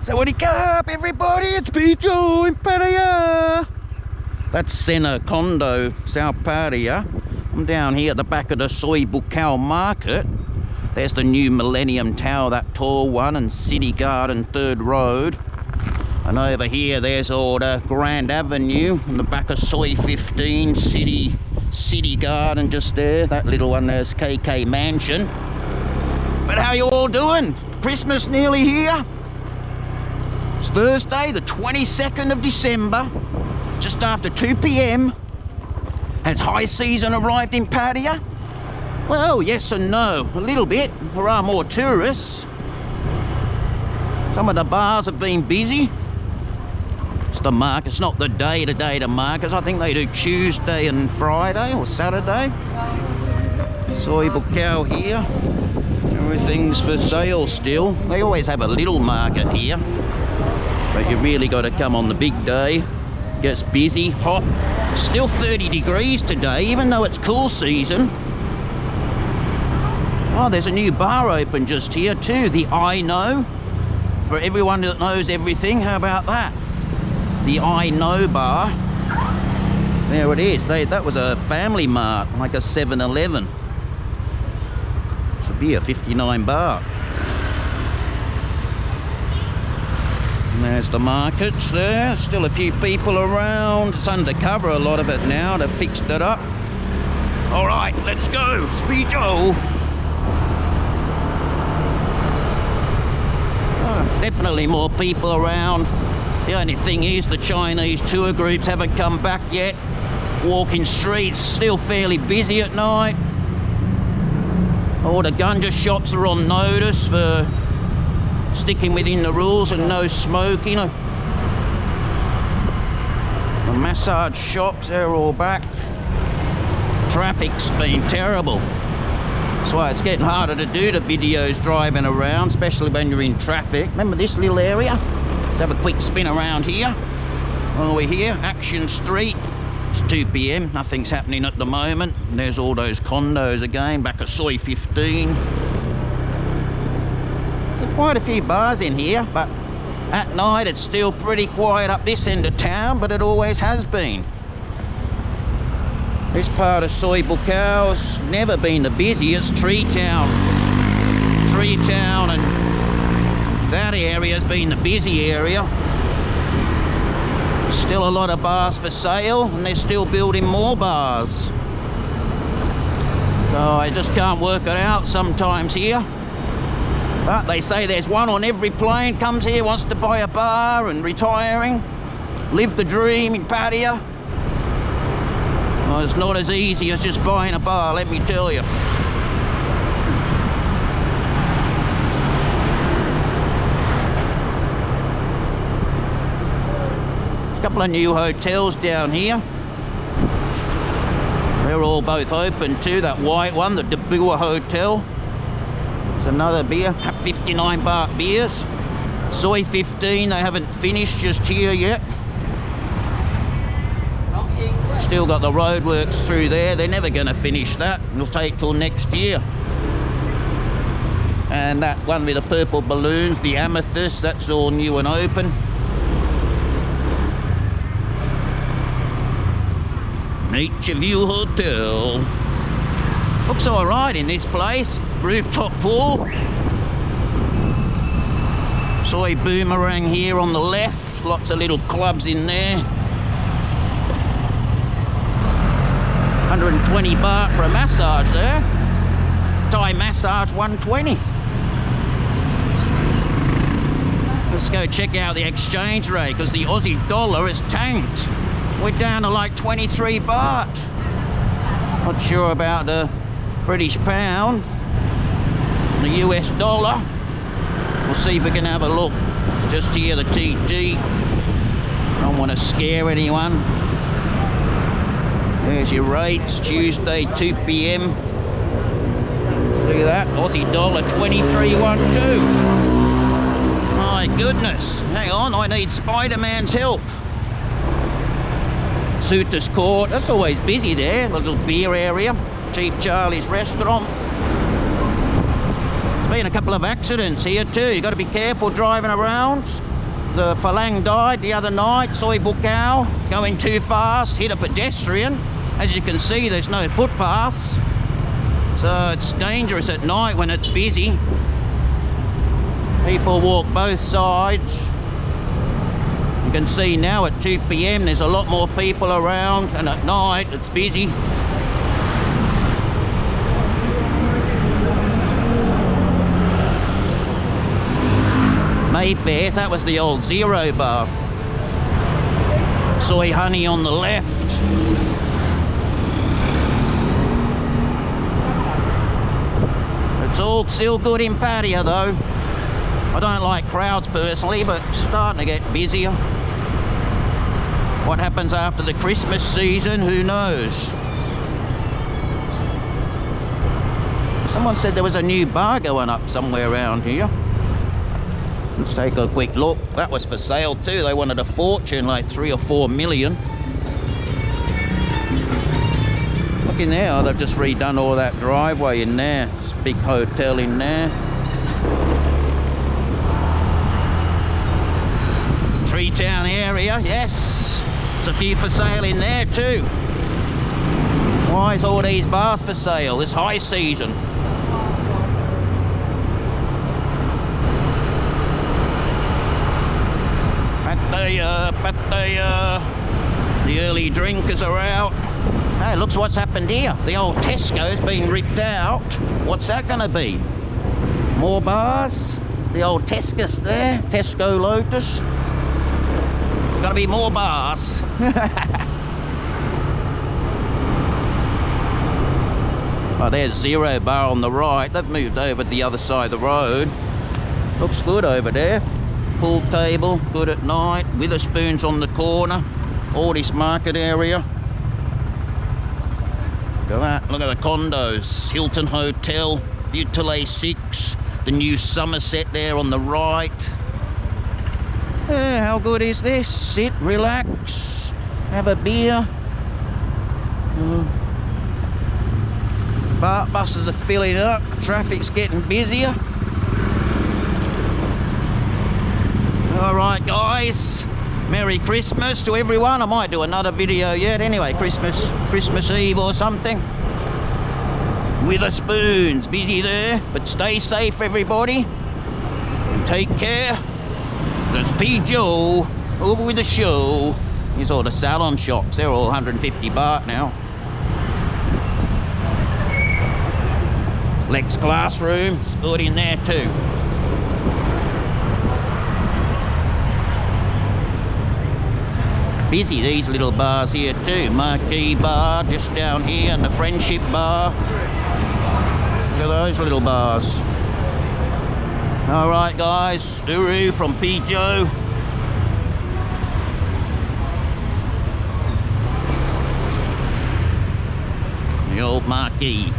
Sawadee up, everybody, it's Pijo in Pattaya. That's Centre Condo, South Pattaya. I'm down here at the back of the Soi Buakhao market. There's the new Millennium Tower, that tall one, and City Garden, Third Road. And over here, there's all the Grand Avenue, on the back of Soi 15, City Garden just there. That little one there's KK Mansion. But how you all doing? Christmas nearly here. It's Thursday, the 22nd of December, just after 2 p.m. Has high season arrived in Pattaya? Well, yes and no, a little bit. There are more tourists. Some of the bars have been busy. It's the markets, not the day-to-day the markets. I think they do Tuesday and Friday or Saturday. Soi Buakhao here. Everything's for sale still. They always have a little market here, but you really got to come on the big day. Gets busy, hot. Still 30 degrees today, even though it's cool season. Oh, there's a new bar open just here too, the I Know. For everyone that knows everything, how about that? The I Know bar. There it is. That was a family mart, like a 7-Eleven. Should be a 59 baht. And there's the markets there. Still a few people around. It's undercover, a lot of it now. They've fixed it up. All right, let's go. Speedo. Oh, definitely more people around. The only thing is the Chinese tour groups haven't come back yet. Walking streets, still fairly busy at night. All the ganja shops are on notice for sticking within the rules and no smoking. The massage shops, they're all back. Traffic's been terrible. That's why it's getting harder to do the videos driving around, especially when you're in traffic. Remember this little area? Let's have a quick spin around here. While we're here, Action Street. It's 2 p.m, nothing's happening at the moment. And there's all those condos again, back at Soi 15. There's quite a few bars in here, but at night it's still pretty quiet up this end of town, but it always has been. This part of Soi Buakhao's never been the busiest. Tree Town and that area's been the busy area. Still a lot of bars for sale, and they're still building more bars. So I just can't work it out sometimes here. But they say there's one on every plane, comes here, wants to buy a bar and retiring. Live the dream in Pattaya. Well, it's not as easy as just buying a bar, let me tell you. Couple of new hotels down here. They're all both open too. That white one, the Debua Hotel. There's another beer, 59 baht beers. Soi 15, they haven't finished just here yet. Still got the roadworks through there. They're never going to finish that. It'll take till next year. And that one with the purple balloons, the Amethyst, that's all new and open. Nature View Hotel. Looks alright in this place. Rooftop pool. Soi Boomerang here on the left. Lots of little clubs in there. 120 baht for a massage there. Thai massage 120. Let's go check out the exchange rate, because the Aussie dollar is tanked. We're down to like 23 baht. Not sure about the British pound, the US dollar. We'll see if we can have a look. It's just here, the TG. Don't want to scare anyone. There's your rates, Tuesday, 2 p.m. Look at that, Aussie dollar 23.12. My goodness. Hang on, I need Spider-Man's help. Suitors Court, that's always busy there, a little beer area. Cheap Charlie's restaurant. There's been a couple of accidents here too. You've got to be careful driving around. The Falang died the other night, Soi Buakhao, going too fast, hit a pedestrian. As you can see, there's no footpaths. So it's dangerous at night when it's busy. People walk both sides. You can see now at 2 PM there's a lot more people around, and at night it's busy. Mayfair, that was the old Zero bar. Soy Honey on the left. It's all still good in Pattaya though. I don't like crowds personally, but it's starting to get busier. What happens after the Christmas season, who knows? Someone said there was a new bar going up somewhere around here. Let's take a quick look. That was for sale too. They wanted a fortune, like 3 or 4 million. Look in there, they've just redone all that driveway in there. It's a big hotel in there. Tree Town area, yes. There's a few for sale in there too. Why is all these bars for sale? It's high season. Pattaya. The early drinkers are out. Hey, looks what's happened here. The old Tesco's been ripped out. What's that gonna be? More bars? It's the old Tesco's there. Tesco Lotus. Gonna be more bars. Oh, there's Zero Bar on the right. They've moved over to the other side of the road. Looks good over there. Pool table, good at night. Witherspoon's on the corner. All this market area. Look at that. Look at the condos. Hilton Hotel, Pattaya 6. The new Somerset there on the right. How good is this? Sit, relax, have a beer. Buses are filling up. Traffic's getting busier. Alright guys, Merry Christmas to everyone. I might do another video yet. Anyway, Christmas Eve or something. Witherspoon's busy there, but stay safe everybody. Take care. There's P. Joe over with the show. Here's all the salon shops. They're all 150 baht now. Lex Classroom's good in there too. Busy these little bars here too. Marquee Bar just down here, and the Friendship Bar. Look at those little bars. Alright guys, Uru from P. Joe. The old marquee.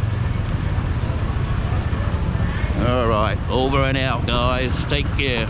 Alright, over and out guys. Take care.